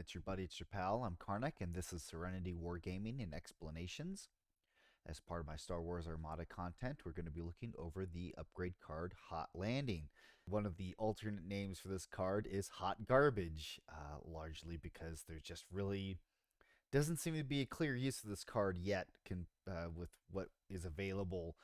It's your buddy, it's your pal. I'm Karnak, and this is Serenity Wargaming and Explanations. As part of my Star Wars Armada content, we're going to be looking over the upgrade card Hot Landing. One of the alternate names for this card is Hot Garbage, largely because there just really doesn't seem to be a clear use of this card yet with what is available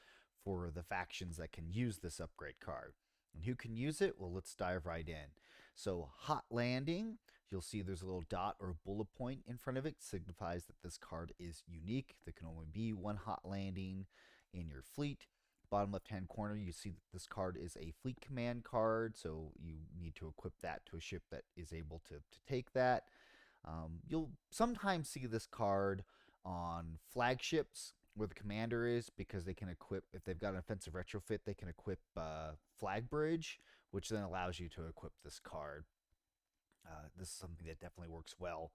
for the factions that can use this upgrade card. And who can use it? Well, let's dive right in. So, Hot Landing, you'll see there's a little dot or bullet point in front of it, signifies that this card is unique. There can only be one Hot Landing in your fleet. Bottom left hand corner, you see that this card is a fleet command card, so you need to equip that to a ship that is able to take that. You'll sometimes see this card on flagships where the commander is, because they can equip, if they've got an offensive retrofit, they can equip Flag Bridge, which then allows you to equip this card. This is something that definitely works well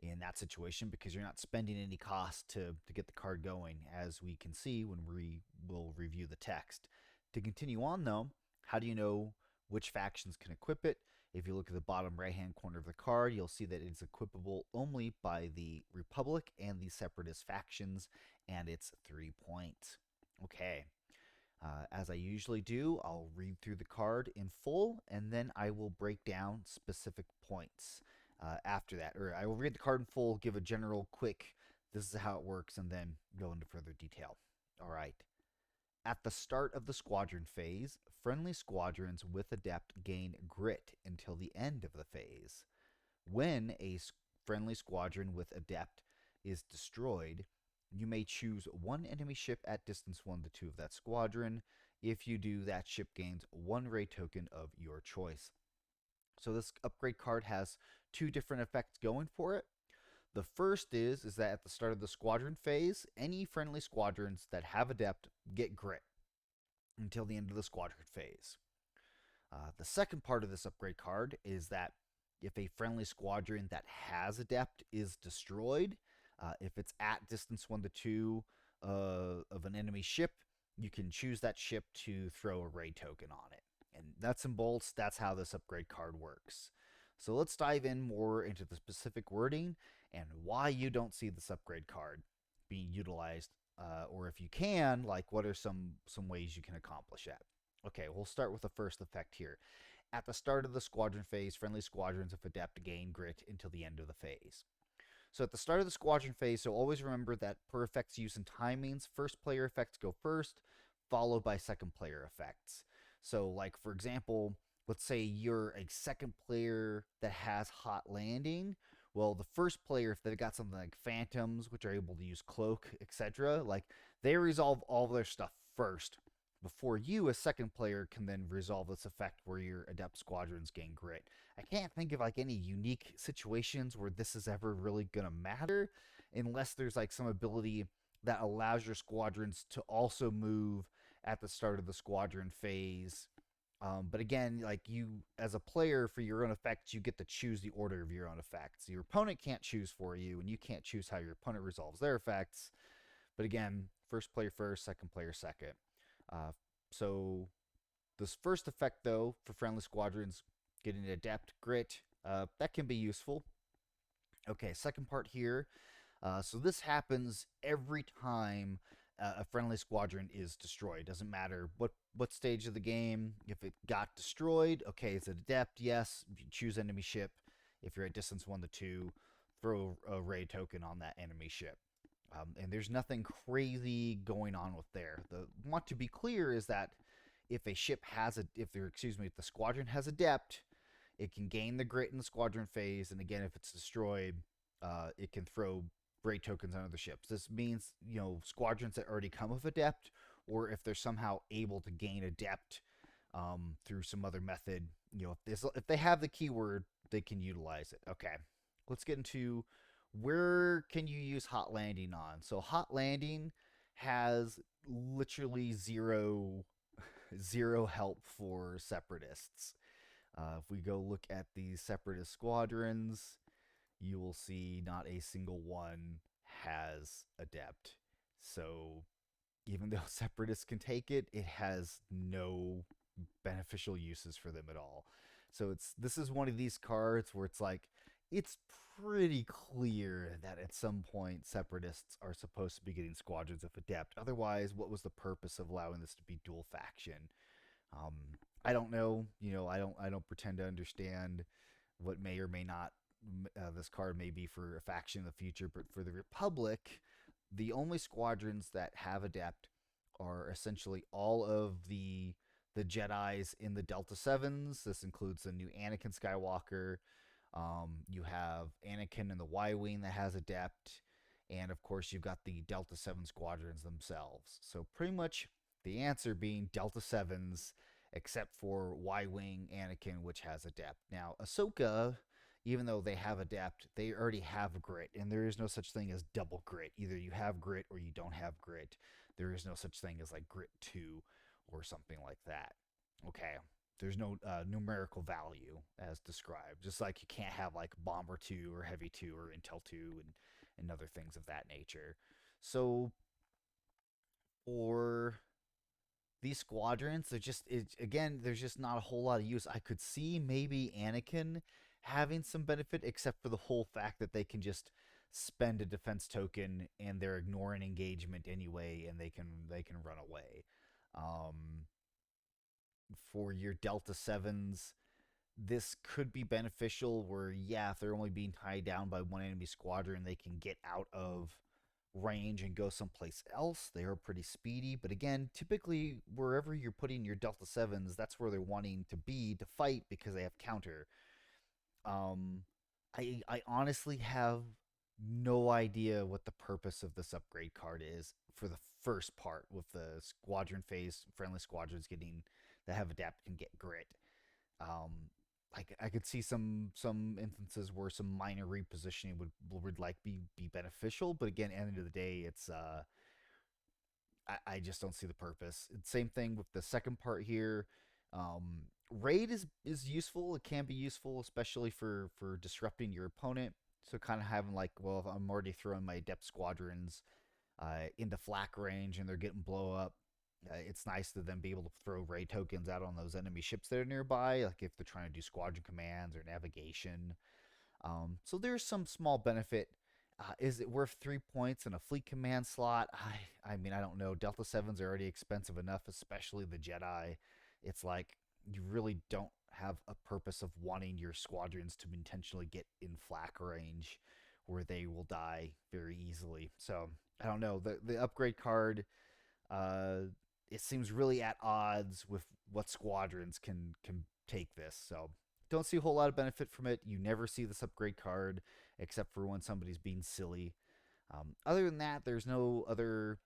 in that situation because you're not spending any cost to get the card going, as we can see when we will review the text. To continue on though, how do you know which factions can equip it? If you look at the bottom right hand corner of the card, you'll see that it's equipable only by the Republic and the Separatist factions, and it's 3 points. Okay. As I usually do, I'll read through the card in full, and then I will break down specific points after that. Or I will read the card in full, give a general quick, this is how it works, and then go into further detail. All right. At the start of the squadron phase, friendly squadrons with Adept gain grit until the end of the phase. When a friendly squadron with Adept is destroyed, you may choose one enemy ship at distance 1 to 2 of that squadron. If you do, that ship gains 1 raid token of your choice. So this upgrade card has 2 different effects going for it. The first is that at the start of the squadron phase, any friendly squadrons that have Adept get grit until the end of the squadron phase. The second part of this upgrade card is that if a friendly squadron that has Adept is destroyed, if it's at distance 1 to 2 of an enemy ship, you can choose that ship to throw a raid token on it. And nuts and bolts, that's how this upgrade card works. So let's dive in more into the specific wording and why you don't see this upgrade card being utilized, or if you can, like what are some ways you can accomplish that. Okay, we'll start with the first effect here. At the start of the squadron phase, friendly squadrons of Adept gain grit until the end of the phase. So at the start of the squadron phase, so always remember that per effects use and timings, first player effects go first, followed by second player effects. So like, for example, let's say you're a second player that has Hot Landing. Well, the first player, if they've got something like Phantoms, which are able to use Cloak, etc., like they resolve all their stuff first before you, as second player, can then resolve this effect where your Adept squadrons gain grit. I can't think of like any unique situations where this is ever really gonna matter, unless there's like some ability that allows your squadrons to also move at the start of the squadron phase. But again, like you as a player, for your own effects, you get to choose the order of your own effects. Your opponent can't choose for you, and you can't choose how your opponent resolves their effects. But again, first player first, second player second. So this first effect, though, for friendly squadrons, getting Adept grit, that can be useful. Okay, second part here. So this happens every time a friendly squadron is destroyed. Doesn't matter what stage of the game. If it got destroyed, okay, is it Adept? Yes. You choose enemy ship. If you're at distance 1 to 2, throw a raid token on that enemy ship. And there's nothing crazy going on with there. The want to be clear is that if a ship has if the squadron has Adept, it can gain the grit in the squadron phase, and again, if it's destroyed, it can throw raid tokens on other ships. This means, squadrons that already come with Adept, or if they're somehow able to gain Adept through some other method, if they have the keyword, they can utilize it. Okay, let's get into where can you use Hot Landing on. So Hot Landing has literally zero help for Separatists. If we go look at the Separatist squadrons, you will see not a single one has Adept. So even though Separatists can take it, it has no beneficial uses for them at all. So this is one of these cards where it's like, it's pretty clear that at some point separatists are supposed to be getting squadrons of adept. Otherwise, what was the purpose of allowing this to be dual faction? Um, I don't know. I don't pretend to understand what may or may not this card may be for a faction in the future. But for the Republic, the only squadrons that have adept are essentially all of the Jedi's in the Delta Sevens. This includes the new Anakin Skywalker. You have Anakin in the Y Wing that has adept, and of course you've got the Delta Seven squadrons themselves. So pretty much the answer being Delta Sevens, except for Y Wing Anakin, which has adept. Now Ahsoka, even though they have adept, they already have grit, and there is no such thing as double grit. Either you have grit or you don't have grit. There is no such thing as like grit 2 or something like that. Okay, there's no numerical value as described. Just like you can't have like Bomber 2 or Heavy 2 or Intel 2 and other things of that nature. So for these squadrons, again, there's just not a whole lot of use. I could see maybe Anakin having some benefit, except for the whole fact that they can just spend a defense token and they're ignoring engagement anyway, and they can run away. Um, for your Delta Sevens, this could be beneficial. Where yeah, if they're only being tied down by one enemy squadron, they can get out of range and go someplace else. They are pretty speedy, but again, typically wherever you're putting your Delta Sevens, that's where they're wanting to be to fight because they have counter. Um, I honestly have no idea what the purpose of this upgrade card is for the first part with the squadron phase. Friendly squadrons getting that have adapt can get grit. Um, I could see some instances where some minor repositioning would like be beneficial, but again, at the end of the day, it's I just don't see the purpose. Same thing with the second part here. Raid is useful. It can be useful, especially for disrupting your opponent. So kind of having like, well, if I'm already throwing my adept squadrons into flak range and they're getting blow up, it's nice to then be able to throw raid tokens out on those enemy ships that are nearby, like if they're trying to do squadron commands or navigation. So there's some small benefit. Is it worth 3 points in a fleet command slot? I mean, I don't know. Delta Sevens are already expensive enough, especially the Jedi. It's like you really don't have a purpose of wanting your squadrons to intentionally get in flak range where they will die very easily. So I don't know. The upgrade card, uh, it seems really at odds with what squadrons can take this. So don't see a whole lot of benefit from it. You never see this upgrade card except for when somebody's being silly. Other than that, there's no other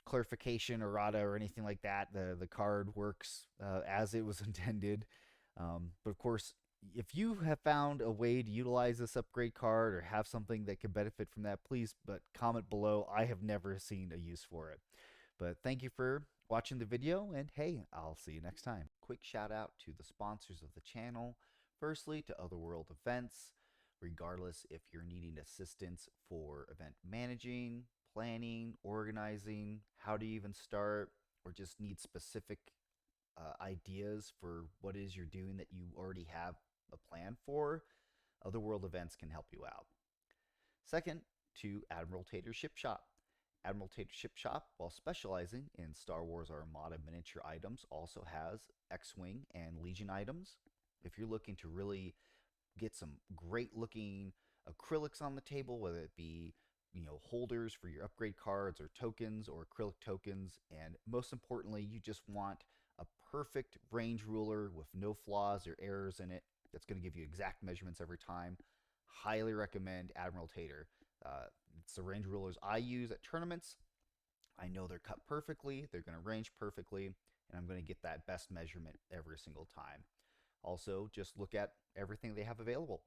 clarification, errata, or anything like that. The card works as it was intended. But of course, if you have found a way to utilize this upgrade card or have something that can benefit from that, please but comment below. I have never seen a use for it. But thank you for watching the video, and hey, I'll see you next time. Quick shout out to the sponsors of the channel. Firstly, to Otherworld Events. Regardless if you're needing assistance for event managing, planning, organizing, how to even start, or just need specific ideas for what it is you're doing that you already have a plan for, Otherworld Events can help you out. Second, to Admiral Tater Ship Shop. Admiral Tater Ship Shop, while specializing in Star Wars Armada miniature items, also has X-Wing and Legion items. If you're looking to really get some great looking acrylics on the table, whether it be holders for your upgrade cards or tokens or acrylic tokens, and most importantly, you just want a perfect range ruler with no flaws or errors in it that's going to give you exact measurements every time, highly recommend Admiral Tater. It's the range rulers I use at tournaments. I know they're cut perfectly, they're going to range perfectly, and I'm going to get that best measurement every single time. Also, just look at everything they have available.